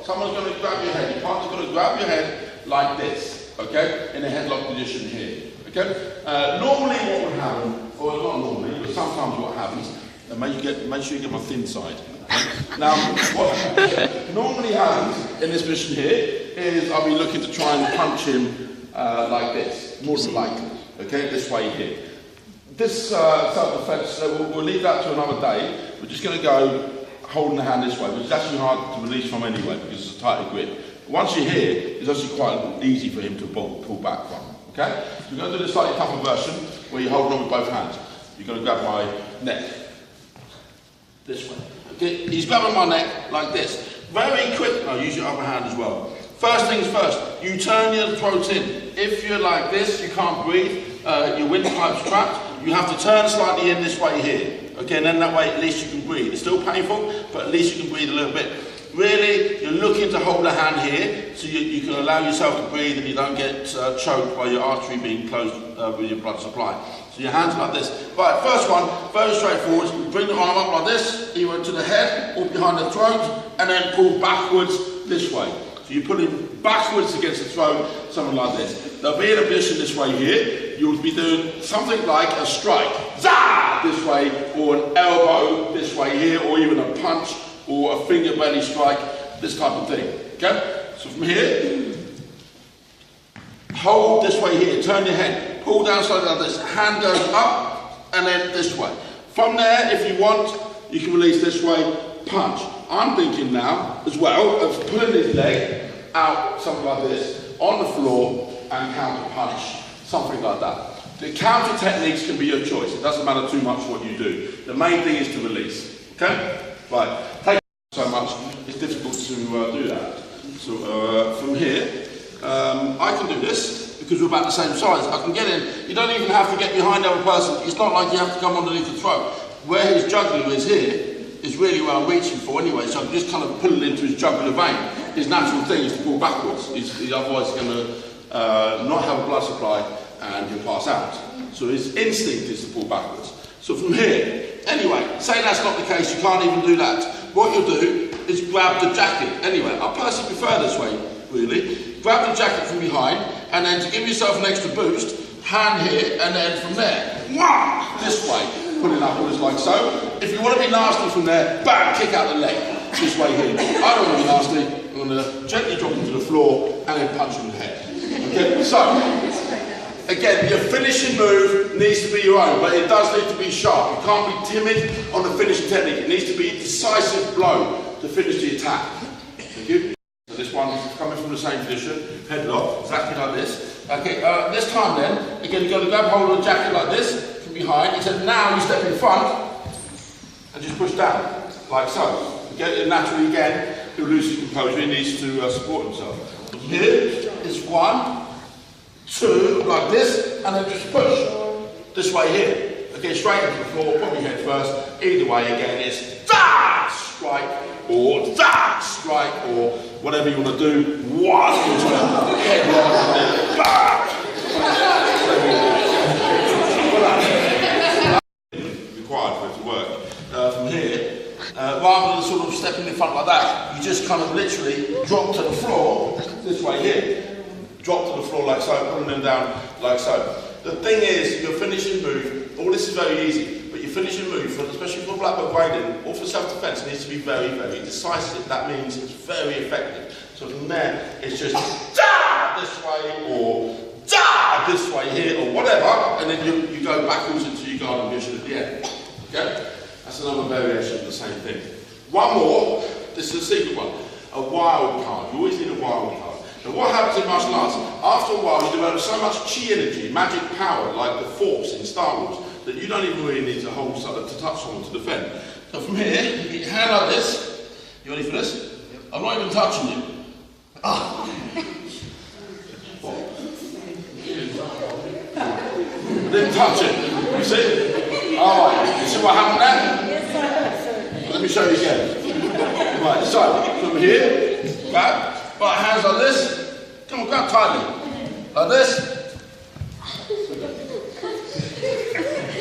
someone's going to grab your head. Your partner's going to grab your head like this, okay, in a headlock position here, okay. Normally what would happen, or not normally, but sometimes what happens, and make sure you get my thin side. Now, what normally happens in this position here is I'll be looking to try and punch him like this, more than likely, okay, this way here. This self-defense, we'll leave that to another day. We're just going to go holding the hand this way, which is actually hard to release from anyway because it's a tighter grip. Once you're here, it's actually quite easy for him to pull back from, okay? So we're going to do the slightly tougher version where you're holding on with both hands. You're going to grab my neck this way. Okay? He's grabbing my neck like this. Very quick. No, use your other hand as well. First things first, you turn your throat in. If you're like this, you can't breathe, your windpipe's trapped, you have to turn slightly in this way here. Okay, and then that way at least you can breathe. It's still painful, but at least you can breathe a little bit. Really, you're looking to hold a hand here so you can allow yourself to breathe and you don't get choked by your artery being closed with your blood supply. So your hands like this. Right, first one, very straightforward. Bring the arm up like this, either to the head or behind the throat, and then pull backwards this way. So you're pulling backwards against the throat, something like this. There'll be in a position this way here. You'll be doing something like a strike, zah, this way, or an elbow this way here, or even a punch, or a finger belly strike, this type of thing, okay? So from here, hold this way here, turn your head, pull down slightly like this, hand goes up, and then this way. From there, if you want, you can release this way, punch. I'm thinking now, as well, of pulling his leg out, something like this, on the floor, and counter punch, something like that. The counter techniques can be your choice. It doesn't matter too much what you do. The main thing is to release, okay? Right, take so much, it's difficult to do that. So from here, I can do this, because we're about the same size. I can get in, you don't even have to get behind the other person. It's not like you have to come underneath the throat. Where his jugular is here, is really where I'm reaching for anyway, so I'm just kind of pulling into his jugular vein. His natural thing is to pull backwards, otherwise he's going to not have a blood supply and he'll pass out. So his instinct is to pull backwards. So from here, anyway, say that's not the case, you can't even do that. What you'll do is grab the jacket. Anyway, I personally prefer this way, really. Grab the jacket from behind, and then to give yourself an extra boost, hand here, and then from there, this way. Put it upwards like so. If you want to be nasty from there, bam, kick out the leg. This way here. I don't want to be nasty. I'm going to gently drop him to the floor and then punch him in the head. Okay, so, again, your finishing move needs to be your own, but it does need to be sharp. You can't be timid on the finishing technique. It needs to be a decisive blow to finish the attack. Thank you. So this one is coming from the same position, headlock, exactly like this. Okay, this time then, again, you're going to grab hold of the jacket like this, behind, except now you step in front and just push down, like so. Get it naturally again, he'll lose his composure, he needs to support himself. Here is 1, 2, like this, and then just push. This way here. Okay, straight into the floor, put your head first. Either way again, it's da, strike, or da, strike, or whatever you want to do. 1 into the head lock, and then back. Required for it to work. From here, rather than sort of stepping in front like that, you just kind of literally drop to the floor this way here. Drop to the floor like so, pulling them down like so. The thing is, your finishing move, all this is very easy, but your finishing move, especially for black belt grading or for self-defense, needs to be very, very decisive. That means it's very effective. So from there, it's just da this way or da this way here or whatever, and then you go backwards into your guarding position at the end. Okay? That's another variation of the same thing. One more, this is a secret one, a wild card. You always need a wild card. Now what happens in martial arts, after a while you develop so much chi energy, magic power, like the Force in Star Wars, that you don't even really need to touch someone to defend. So from here, you get your hand like this. You ready for this? Yep. I'm not even touching you. Ah. Didn't touch it. You see? Alright, you see what happened there? Yes, sir. Let me show you again. Right, so from here, grab, right, hands like this. Come on, grab tightly. Like this.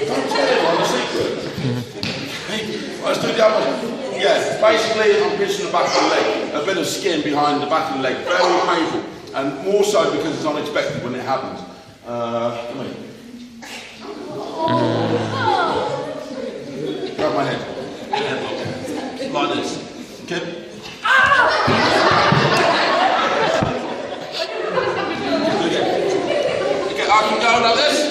Don't tell anyone the secret. Right, let's do the other one. Yeah. basically I'm pinching the back of the leg, a bit of skin behind the back of the leg, very painful, and more so because it's unexpected when it happens. Come here. Grab my head. Like this. Okay? Okay, I can go like this.